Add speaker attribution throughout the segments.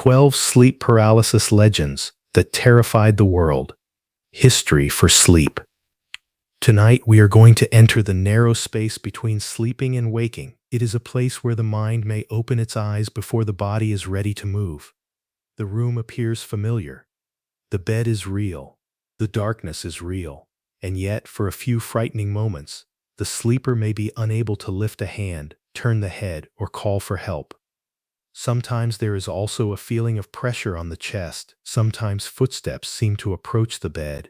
Speaker 1: 12 sleep paralysis legends that terrified the world. History for sleep. Tonight we are going to enter the narrow space between sleeping and waking. It is a place where the mind may open its eyes before the body is ready to move. The room appears familiar. The bed is real. The darkness is real. And yet, for a few frightening moments, the sleeper may be unable to lift a hand, turn the head, or call for help. Sometimes there is also a feeling of pressure on the chest. Sometimes footsteps seem to approach the bed.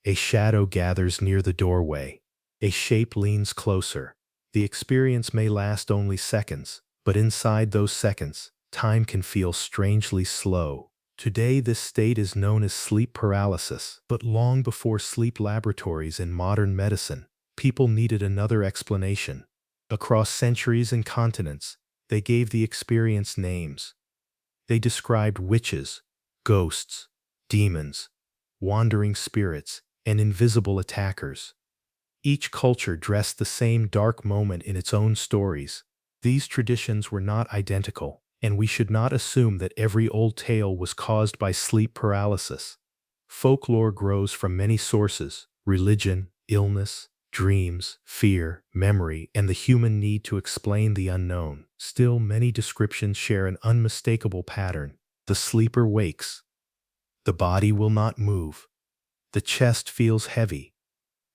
Speaker 1: A shadow gathers near the doorway. A shape leans closer. The experience may last only seconds, but inside those seconds, time can feel strangely slow. Today, this state is known as sleep paralysis, but long before sleep laboratories and modern medicine, people needed another explanation. Across centuries and continents, they gave the experience names. They described witches, ghosts, demons, wandering spirits, and invisible attackers. Each culture dressed the same dark moment in its own stories. These traditions were not identical, and we should not assume that every old tale was caused by sleep paralysis. Folklore grows from many sources: religion, illness, dreams, fear, memory, and the human need to explain the unknown. Still, many descriptions share an unmistakable pattern. The sleeper wakes. The body will not move. The chest feels heavy,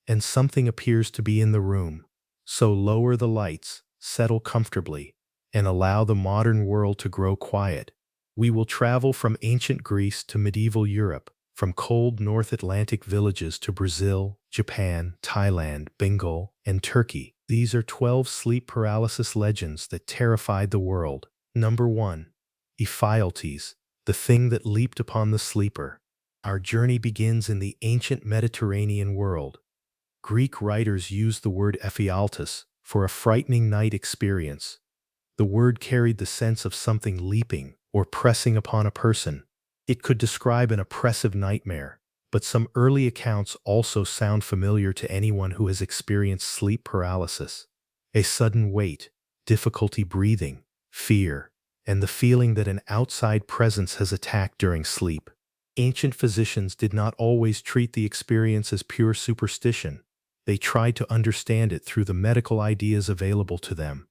Speaker 1: and something appears to be in the room. So lower the lights, settle comfortably, and allow the modern world to grow quiet. We will travel from ancient Greece to medieval Europe, from cold North Atlantic villages to Brazil, Japan, Thailand, Bengal, and Turkey. These are 12 sleep paralysis legends that terrified the world. Number 1. Ephialtes, the thing that leaped upon the sleeper. Our journey begins in the ancient Mediterranean world. Greek writers used the word Ephialtes for a frightening night experience. The word carried the sense of something leaping or pressing upon a person. It could describe an oppressive nightmare, but some early accounts also sound familiar to anyone who has experienced sleep paralysis. A sudden weight, difficulty breathing, fear, and the feeling that an outside presence has attacked during sleep. Ancient physicians did not always treat the experience as pure superstition. They tried to understand it through the medical ideas available to them.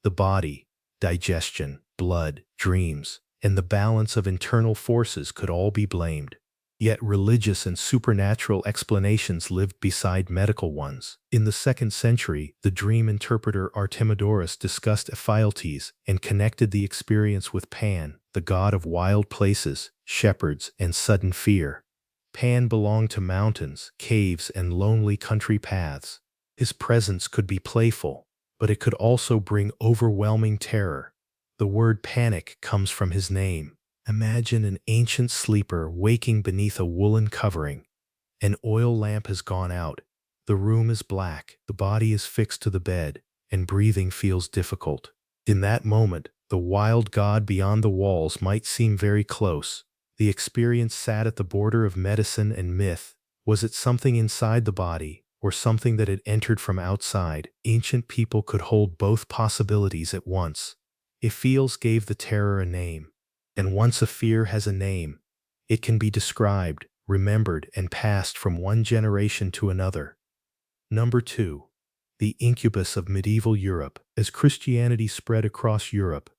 Speaker 1: The body, digestion, blood, dreams, and the balance of internal forces could all be blamed. Yet religious and supernatural explanations lived beside medical ones. In the 2nd century, the dream interpreter Artemidorus discussed Ephialtes and connected the experience with Pan, the god of wild places, shepherds, and sudden fear. Pan belonged to mountains, caves, and lonely country paths. His presence could be playful, but it could also bring overwhelming terror. The word panic comes from his name. Imagine an ancient sleeper waking beneath a woolen covering. An oil lamp has gone out. The room is black. The body is fixed to the bed, and breathing feels difficult. In that moment, the wild god beyond the walls might seem very close. The experience sat at the border of medicine and myth. Was it something inside the body, or something that had entered from outside? Ancient people could hold both possibilities at once. Ephialtes gave the terror a name. And once a fear has a name, it can be described, remembered, and passed from one generation to another. Number 2. The Incubus of medieval Europe. As Christianity spread across Europe,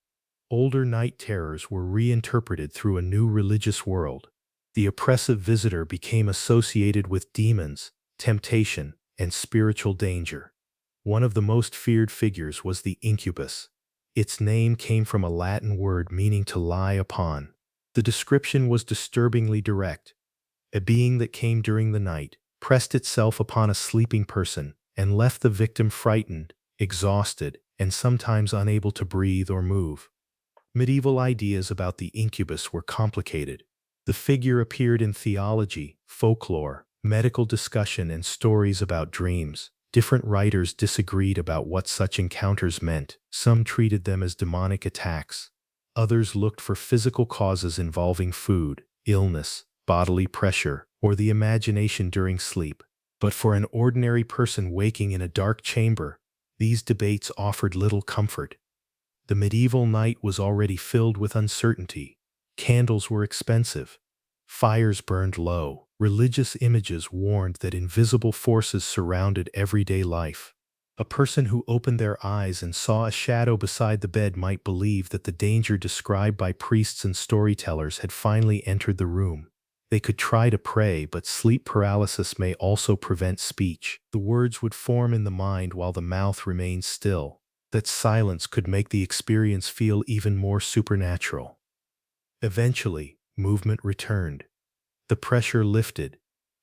Speaker 1: older night terrors were reinterpreted through a new religious world. The oppressive visitor became associated with demons, temptation, and spiritual danger. One of the most feared figures was the Incubus. Its name came from a Latin word meaning to lie upon. The description was disturbingly direct. A being that came during the night, pressed itself upon a sleeping person, and left the victim frightened, exhausted, and sometimes unable to breathe or move. Medieval ideas about the incubus were complicated. The figure appeared in theology, folklore, medical discussion, and stories about dreams. Different writers disagreed about what such encounters meant. Some treated them as demonic attacks. Others looked for physical causes involving food, illness, bodily pressure, or the imagination during sleep. But for an ordinary person waking in a dark chamber, these debates offered little comfort. The medieval night was already filled with uncertainty. Candles were expensive. Fires burned low. Religious images warned that invisible forces surrounded everyday life. A person who opened their eyes and saw a shadow beside the bed might believe that the danger described by priests and storytellers had finally entered the room. They could try to pray, but sleep paralysis may also prevent speech. The words would form in the mind while the mouth remained still. That silence could make the experience feel even more supernatural. Eventually, movement returned. The pressure lifted.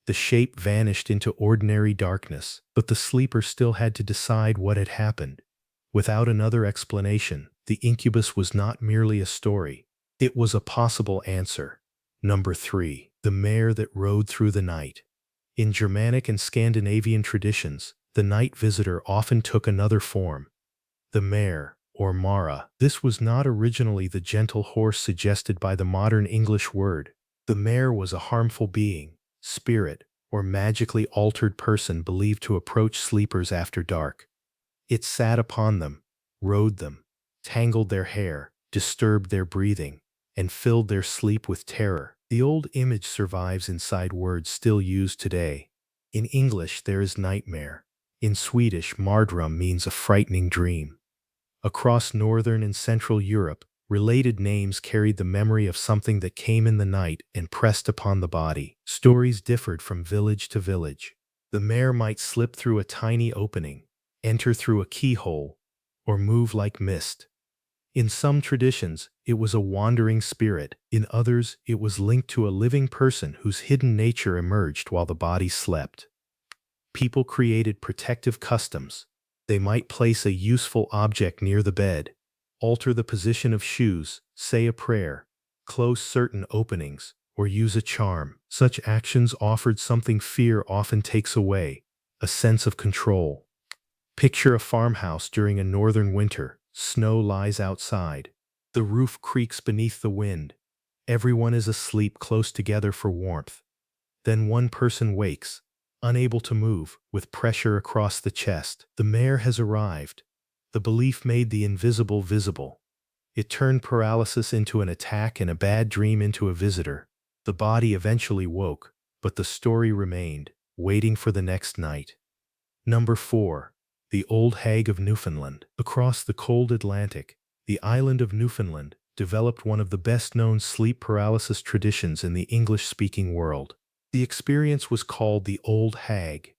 Speaker 1: The shape vanished into ordinary darkness, but the sleeper still had to decide what had happened. Without another explanation, the incubus was not merely a story. It was a possible answer. Number 3. The mare that rode through the night. In Germanic and Scandinavian traditions, the night visitor often took another form. The mare, or Mara. This was not originally the gentle horse suggested by the modern English word. The mare was a harmful being, spirit, or magically altered person believed to approach sleepers after dark. It sat upon them, rode them, tangled their hair, disturbed their breathing, and filled their sleep with terror. The old image survives inside words still used today. In English, there is nightmare. In Swedish, mardrum means a frightening dream. Across northern and central Europe, related names carried the memory of something that came in the night and pressed upon the body. Stories differed from village to village. The mare might slip through a tiny opening, enter through a keyhole, or move like mist. In some traditions, it was a wandering spirit. In others, it was linked to a living person whose hidden nature emerged while the body slept. People created protective customs. They might place a useful object near the bed, alter the position of shoes, say a prayer, close certain openings, or use a charm. Such actions offered something fear often takes away, a sense of control. Picture a farmhouse during a northern winter. Snow lies outside. The roof creaks beneath the wind. Everyone is asleep close together for warmth. Then one person wakes, unable to move, with pressure across the chest. The mare has arrived. The belief made the invisible visible. It turned paralysis into an attack and a bad dream into a visitor. The body eventually woke, but the story remained, waiting for the next night. Number 4. The Old Hag of Newfoundland. Across the cold Atlantic, the island of Newfoundland developed one of the best-known sleep paralysis traditions in the English-speaking world. The experience was called the Old Hag.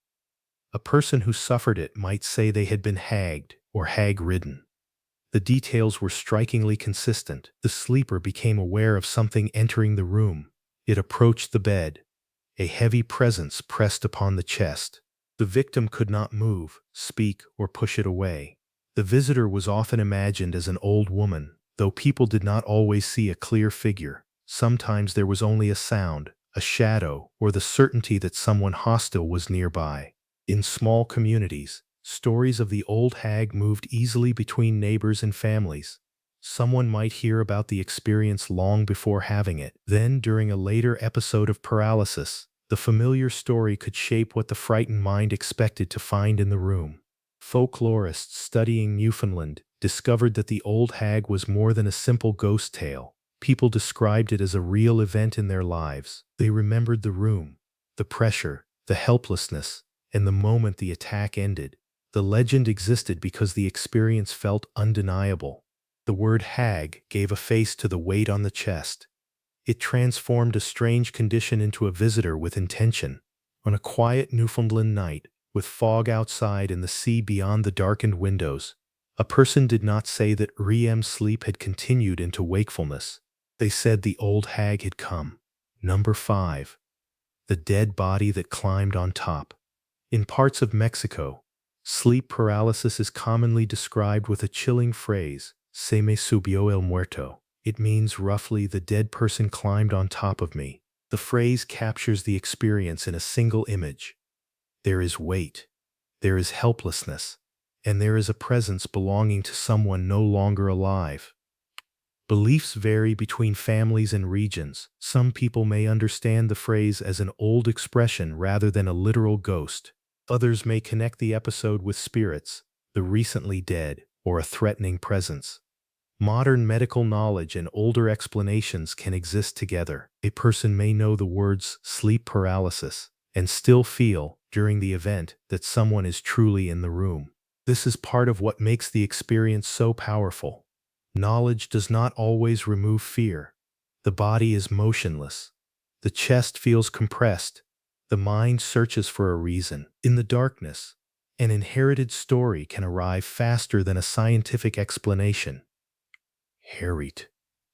Speaker 1: A person who suffered it might say they had been hagged or hag-ridden. The details were strikingly consistent. The sleeper became aware of something entering the room. It approached the bed. A heavy presence pressed upon the chest. The victim could not move, speak, or push it away. The visitor was often imagined as an old woman, though people did not always see a clear figure. Sometimes there was only a sound, a shadow, or the certainty that someone hostile was nearby. In small communities, stories of the old hag moved easily between neighbors and families. Someone might hear about the experience long before having it. Then, during a later episode of paralysis, the familiar story could shape what the frightened mind expected to find in the room. Folklorists studying Newfoundland discovered that the old hag was more than a simple ghost tale. People described it as a real event in their lives. They remembered the room, the pressure, the helplessness, and the moment the attack ended. The legend existed because the experience felt undeniable. The word hag gave a face to the weight on the chest. It transformed a strange condition into a visitor with intention. On a quiet Newfoundland night, with fog outside and the sea beyond the darkened windows, a person did not say that REM sleep had continued into wakefulness. They said the old hag had come. Number 5. The dead body that climbed on top. In parts of Mexico, sleep paralysis is commonly described with a chilling phrase, se me subió el muerto. It means roughly, the dead person climbed on top of me. The phrase captures the experience in a single image. There is weight, there is helplessness, and there is a presence belonging to someone no longer alive. Beliefs vary between families and regions. Some people may understand the phrase as an old expression rather than a literal ghost. Others may connect the episode with spirits, the recently dead, or a threatening presence. Modern medical knowledge and older explanations can exist together. A person may know the words sleep paralysis and still feel, during the event, that someone is truly in the room. This is part of what makes the experience so powerful. Knowledge does not always remove fear. The body is motionless. The chest feels compressed. The mind searches for a reason. In the darkness, an inherited story can arrive faster than a scientific explanation. Harriet.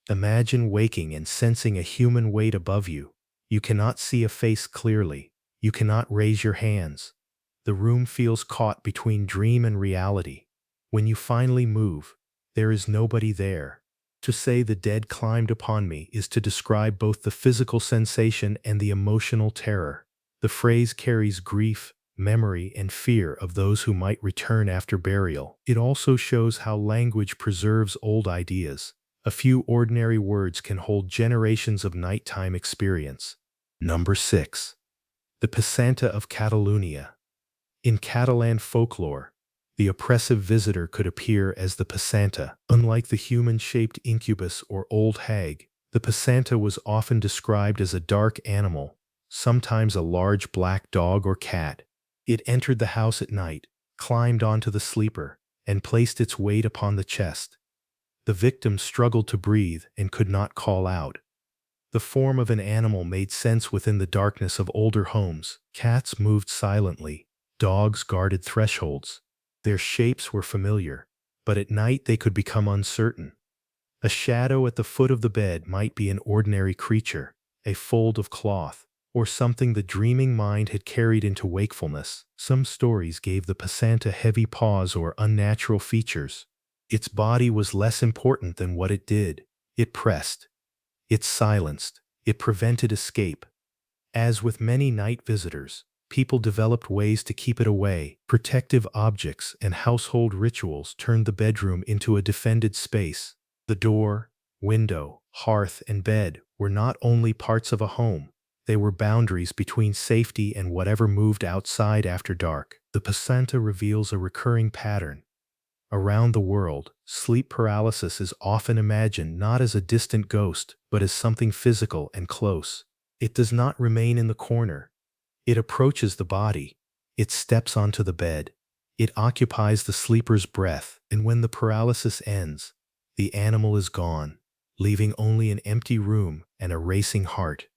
Speaker 1: Imagine waking and sensing a human weight above you. You cannot see a face clearly. You cannot raise your hands. The room feels caught between dream and reality. When you finally move, there is nobody there. To say the dead climbed upon me is to describe both the physical sensation and the emotional terror. The phrase carries grief, memory, and fear of those who might return after burial. It also shows how language preserves old ideas. A few ordinary words can hold generations of nighttime experience. Number 6. The Pesanta of Catalonia. In Catalan folklore, the oppressive visitor could appear as the Pesanta. Unlike the human-shaped incubus or old hag, the Pesanta was often described as a dark animal, sometimes a large black dog or cat. It entered the house at night, climbed onto the sleeper, and placed its weight upon the chest. The victim struggled to breathe and could not call out. The form of an animal made sense within the darkness of older homes. Cats moved silently. Dogs guarded thresholds. Their shapes were familiar, but at night they could become uncertain. A shadow at the foot of the bed might be an ordinary creature, a fold of cloth, or something the dreaming mind had carried into wakefulness. Some stories gave the Pesanta heavy paws or unnatural features. Its body was less important than what it did. It pressed. It silenced. It prevented escape. As with many night visitors, people developed ways to keep it away. Protective objects and household rituals turned the bedroom into a defended space. The door, window, hearth, and bed were not only parts of a home. They were boundaries between safety and whatever moved outside after dark. The Pesanta reveals a recurring pattern. Around the world, sleep paralysis is often imagined not as a distant ghost, but as something physical and close. It does not remain in the corner. It approaches the body. It steps onto the bed. It occupies the sleeper's breath, and when the paralysis ends, the animal is gone, leaving only an empty room and a racing heart.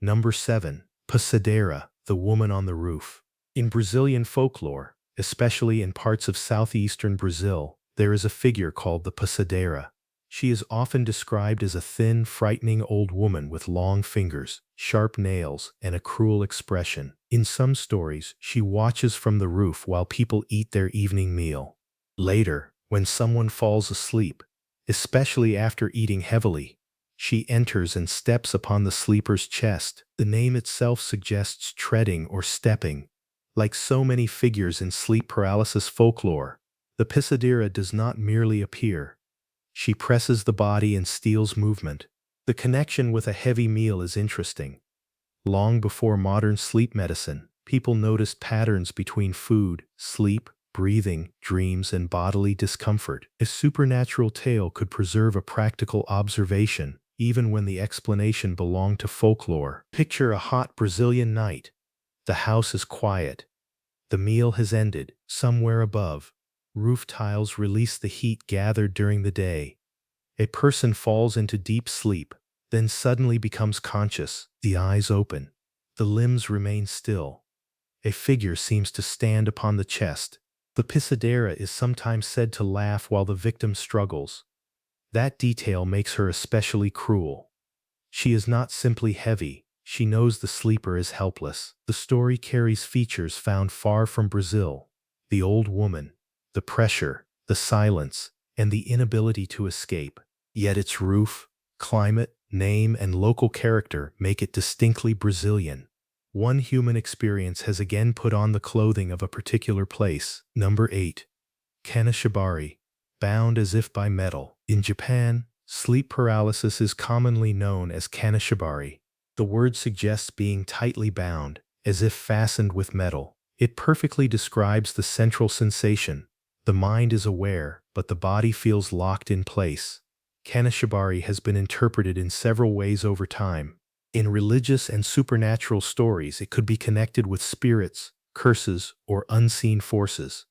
Speaker 1: Number 7. Pisadeira, the woman on the roof. In Brazilian folklore, especially in parts of southeastern Brazil, there is a figure called the Pisadeira. She is often described as a thin, frightening old woman with long fingers, sharp nails, and a cruel expression. In some stories, she watches from the roof while people eat their evening meal. Later, when someone falls asleep, especially after eating heavily, she enters and steps upon the sleeper's chest. The name itself suggests treading or stepping. Like so many figures in sleep paralysis folklore, the Pisadeira does not merely appear. She presses the body and steals movement. The connection with a heavy meal is interesting. Long before modern sleep medicine, people noticed patterns between food, sleep, breathing, dreams, and bodily discomfort. A supernatural tale could preserve a practical observation, even when the explanation belonged to folklore. Picture a hot Brazilian night. The house is quiet. The meal has ended. Somewhere above, roof tiles release the heat gathered during the day. A person falls into deep sleep, then suddenly becomes conscious. The eyes open. The limbs remain still. A figure seems to stand upon the chest. The Pisadeira is sometimes said to laugh while the victim struggles. That detail makes her especially cruel. She is not simply heavy. She knows the sleeper is helpless. The story carries features found far from Brazil. The old woman, the pressure, the silence, and the inability to escape. Yet its roof, climate, name, and local character make it distinctly Brazilian. One human experience has again put on the clothing of a particular place. Number 8. Kanashibari, bound as if by metal. In Japan, sleep paralysis is commonly known as Kanashibari. The word suggests being tightly bound, as if fastened with metal. It perfectly describes the central sensation. The mind is aware, but the body feels locked in place. Kanashibari has been interpreted in several ways over time. In religious and supernatural stories, it could be connected with spirits, curses, or unseen forces.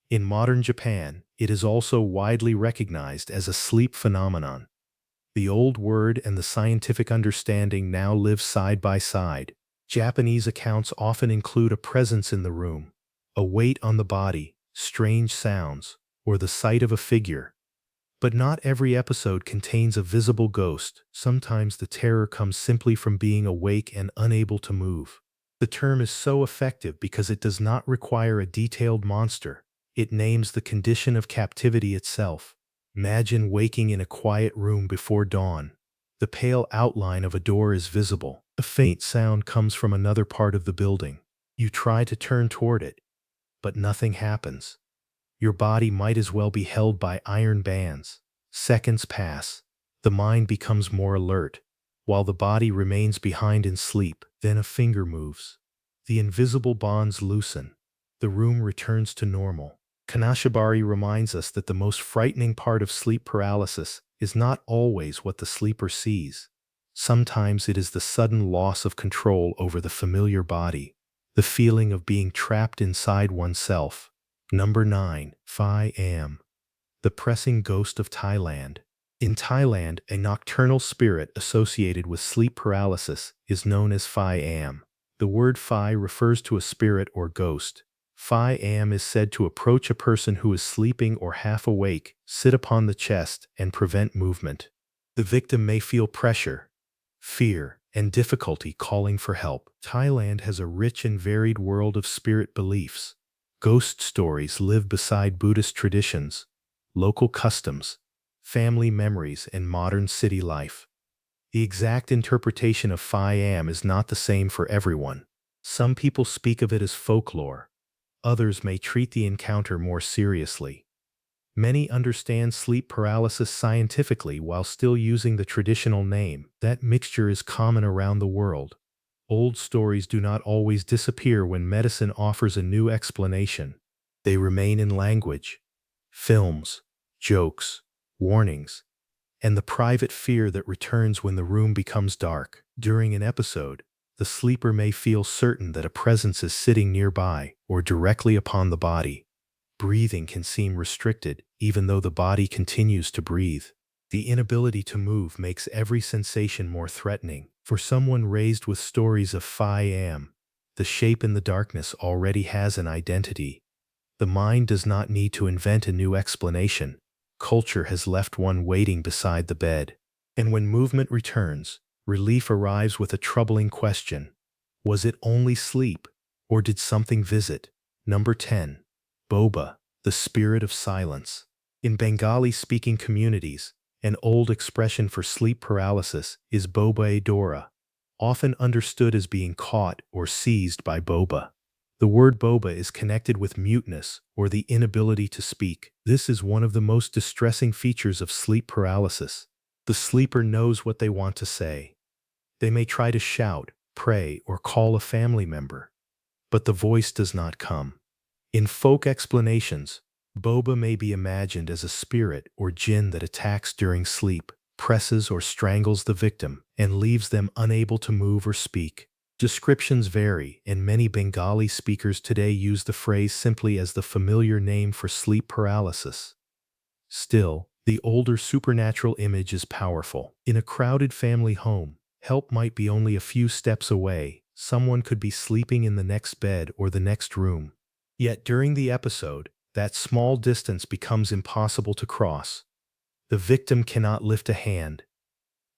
Speaker 1: In modern Japan, it is also widely recognized as a sleep phenomenon. The old word and the scientific understanding now live side by side. Japanese accounts often include a presence in the room, a weight on the body, strange sounds, or the sight of a figure. But not every episode contains a visible ghost. Sometimes the terror comes simply from being awake and unable to move. The term is so effective because it does not require a detailed monster. It names the condition of captivity itself. Imagine waking in a quiet room before dawn. The pale outline of a door is visible. A faint sound comes from another part of the building. You try to turn toward it, but nothing happens. Your body might as well be held by iron bands. Seconds pass. The mind becomes more alert, while the body remains behind in sleep. Then a finger moves. The invisible bonds loosen. The room returns to normal. Kanashibari reminds us that the most frightening part of sleep paralysis is not always what the sleeper sees. Sometimes it is the sudden loss of control over the familiar body, the feeling of being trapped inside oneself. Number 9. Phi Am. The pressing ghost of Thailand. In Thailand, a nocturnal spirit associated with sleep paralysis is known as Phi Am. The word Phi refers to a spirit or ghost. Phi Am is said to approach a person who is sleeping or half awake, sit upon the chest, and prevent movement. The victim may feel pressure, fear, and difficulty calling for help. Thailand has a rich and varied world of spirit beliefs. Ghost stories live beside Buddhist traditions, local customs, family memories, and modern city life. The exact interpretation of Phi Am is not the same for everyone. Some people speak of it as folklore. Others may treat the encounter more seriously. Many understand sleep paralysis scientifically while still using the traditional name. That mixture is common around the world. Old stories do not always disappear when medicine offers a new explanation. They remain in language, films, jokes, warnings, and the private fear that returns when the room becomes dark. During an episode, the sleeper may feel certain that a presence is sitting nearby or directly upon the body. Breathing can seem restricted, even though the body continues to breathe. The inability to move makes every sensation more threatening. For someone raised with stories of Phi Am, the shape in the darkness already has an identity. The mind does not need to invent a new explanation. Culture has left one waiting beside the bed. And when movement returns, relief arrives with a troubling question. Was it only sleep, or did something visit? Number 10. Boba, the spirit of silence. In Bengali-speaking communities, an old expression for sleep paralysis is Boba Dora, often understood as being caught or seized by Boba. The word Boba is connected with muteness or the inability to speak. This is one of the most distressing features of sleep paralysis. The sleeper knows what they want to say. They may try to shout, pray, or call a family member, but the voice does not come. In folk explanations, Boba may be imagined as a spirit or jinn that attacks during sleep, presses or strangles the victim, and leaves them unable to move or speak. Descriptions vary, and many Bengali speakers today use the phrase simply as the familiar name for sleep paralysis. Still, the older supernatural image is powerful. In a crowded family home, help might be only a few steps away. Someone could be sleeping in the next bed or the next room. Yet during the episode, that small distance becomes impossible to cross. The victim cannot lift a hand.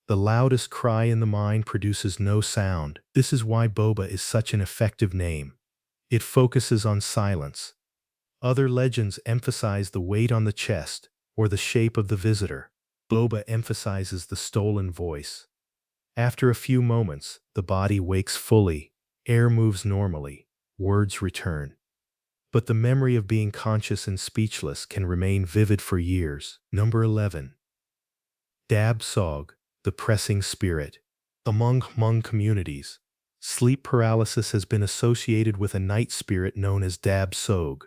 Speaker 1: The loudest cry in the mind produces no sound. This is why Boba is such an effective name. It focuses on silence. Other legends emphasize the weight on the chest or the shape of the visitor. Boba emphasizes the stolen voice. After a few moments, the body wakes fully, air moves normally, words return. But the memory of being conscious and speechless can remain vivid for years. Number 11. Dab Tsog, the pressing spirit. Among Hmong communities, sleep paralysis has been associated with a night spirit known as Dab Tsog.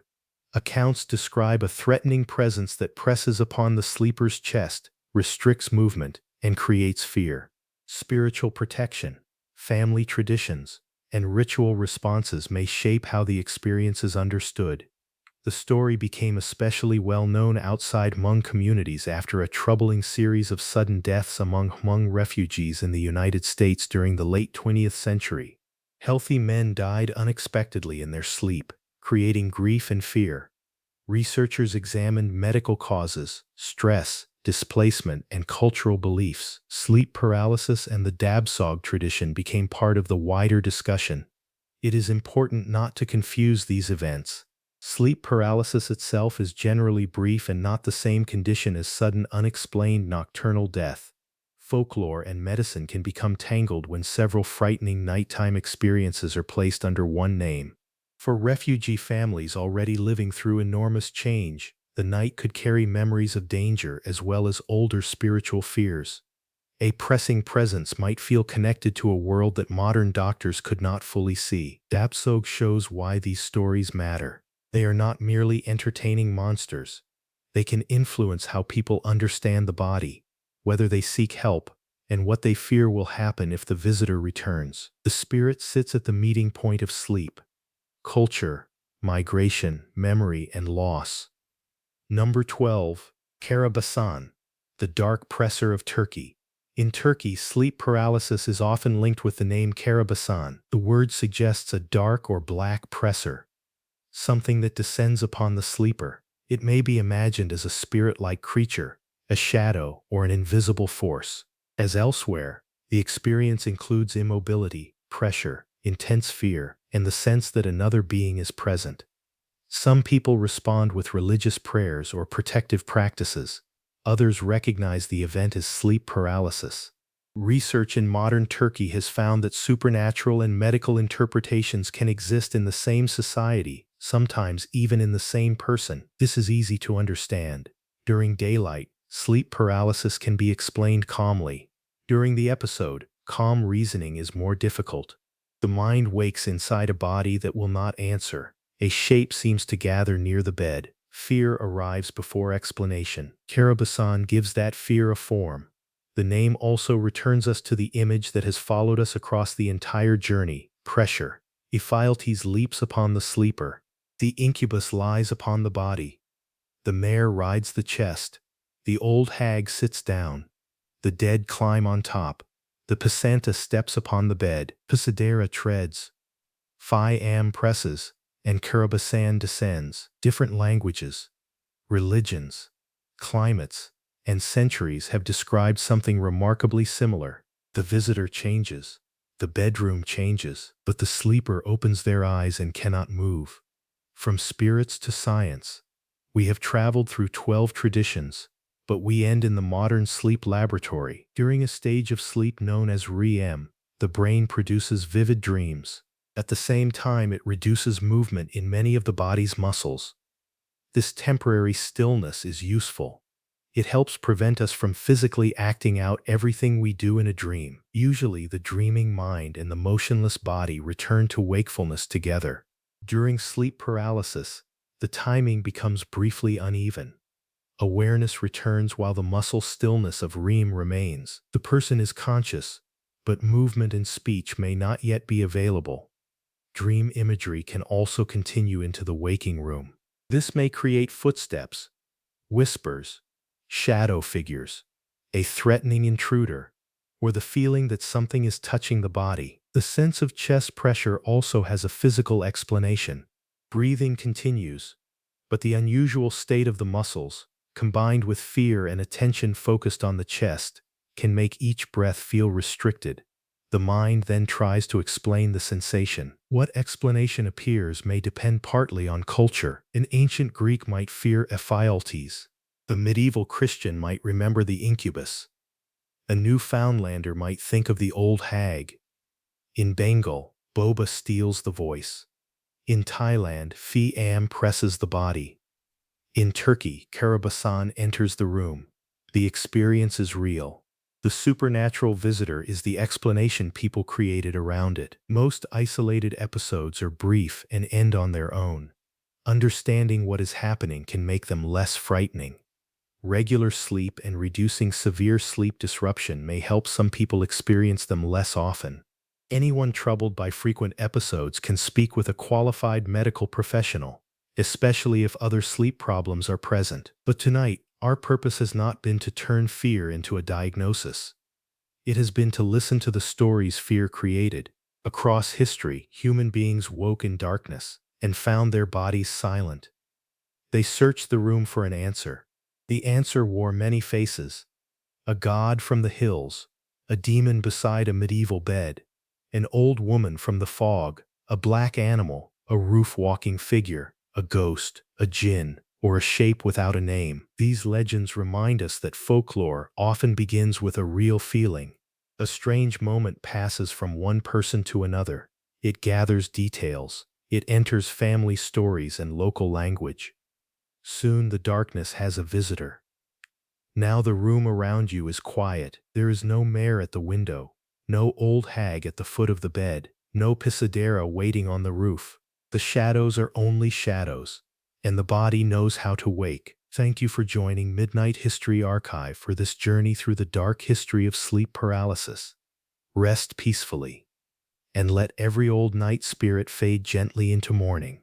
Speaker 1: Accounts describe a threatening presence that presses upon the sleeper's chest, restricts movement, and creates fear. Spiritual protection, family traditions, and ritual responses may shape how the experience is understood. The story became especially well known outside Hmong communities after a troubling series of sudden deaths among Hmong refugees in the United States during the late 20th century. Healthy men died unexpectedly in their sleep, creating grief and fear. Researchers examined medical causes, stress, displacement, and cultural beliefs. Sleep paralysis and the Tsog tradition became part of the wider discussion. It is important not to confuse these events. Sleep paralysis itself is generally brief and not the same condition as sudden unexplained nocturnal death. Folklore and medicine can become tangled when several frightening nighttime experiences are placed under one name. For refugee families already living through enormous change, the night could carry memories of danger as well as older spiritual fears. A pressing presence might feel connected to a world that modern doctors could not fully see. Tsog shows why these stories matter. They are not merely entertaining monsters. They can influence how people understand the body, whether they seek help, and what they fear will happen if the visitor returns. The spirit sits at the meeting point of sleep. Culture, migration, memory, and loss. Number 12. Karabasan, the dark presser of Turkey. In Turkey, sleep paralysis is often linked with the name Karabasan. The word suggests a dark or black presser, something that descends upon the sleeper. It may be imagined as a spirit-like creature, a shadow, or an invisible force. As elsewhere, the experience includes immobility, pressure, intense fear, and the sense that another being is present. Some people respond with religious prayers or protective practices. Others recognize the event as sleep paralysis. Research in modern Turkey has found that supernatural and medical interpretations can exist in the same society, sometimes even in the same person. This is easy to understand. During daylight, sleep paralysis can be explained calmly. During the episode, calm reasoning is more difficult. The mind wakes inside a body that will not answer. A shape seems to gather near the bed. Fear arrives before explanation. Karabasan gives that fear a form. The name also returns us to the image that has followed us across the entire journey: pressure. Ephialtes leaps upon the sleeper. The incubus lies upon the body. The mare rides the chest. The old hag sits down. The dead climb on top. The Pesanta steps upon the bed. Pisadeira treads. Am presses, and Karabasan descends. Different languages, religions, climates, and centuries have described something remarkably similar. The visitor changes. The bedroom changes, but the sleeper opens their eyes and cannot move. From spirits to science, we have traveled through 12 traditions, but we end in the modern sleep laboratory. During a stage of sleep known as REM, the brain produces vivid dreams. At the same time, it reduces movement in many of the body's muscles. This temporary stillness is useful. It helps prevent us from physically acting out everything we do in a dream. Usually, the dreaming mind and the motionless body return to wakefulness together. During sleep paralysis, the timing becomes briefly uneven. Awareness returns while the muscle stillness of REM remains. The person is conscious, but movement and speech may not yet be available. Dream imagery can also continue into the waking room. This may create footsteps, whispers, shadow figures, a threatening intruder, or the feeling that something is touching the body. The sense of chest pressure also has a physical explanation. Breathing continues, but the unusual state of the muscles, combined with fear and attention focused on the chest, can make each breath feel restricted. The mind then tries to explain the sensation. What explanation appears may depend partly on culture. An ancient Greek might fear Ephialtes. The medieval Christian might remember the incubus. A Newfoundlander might think of the old hag. In Bengal, Boba steals the voice. In Thailand, Am presses the body. In Turkey, Karabasan enters the room. The experience is real. The supernatural visitor is the explanation people created around it. Most isolated episodes are brief and end on their own. Understanding what is happening can make them less frightening. Regular sleep and reducing severe sleep disruption may help some people experience them less often. Anyone troubled by frequent episodes can speak with a qualified medical professional, especially if other sleep problems are present. But tonight, our purpose has not been to turn fear into a diagnosis. It has been to listen to the stories fear created. Across history, human beings woke in darkness and found their bodies silent. They searched the room for an answer. The answer wore many faces: a god from the hills, a demon beside a medieval bed, an old woman from the fog, a black animal, a roof-walking figure, a ghost, a djinn, or a shape without a name. These legends remind us that folklore often begins with a real feeling. A strange moment passes from one person to another. It gathers details. It enters family stories and local language. Soon the darkness has a visitor. Now the room around you is quiet. There is no mare at the window, no old hag at the foot of the bed, no Pisadeira waiting on the roof. The shadows are only shadows, and the body knows how to wake. Thank you for joining Midnight History Archive for this journey through the dark history of sleep paralysis. Rest peacefully, and let every old night spirit fade gently into morning.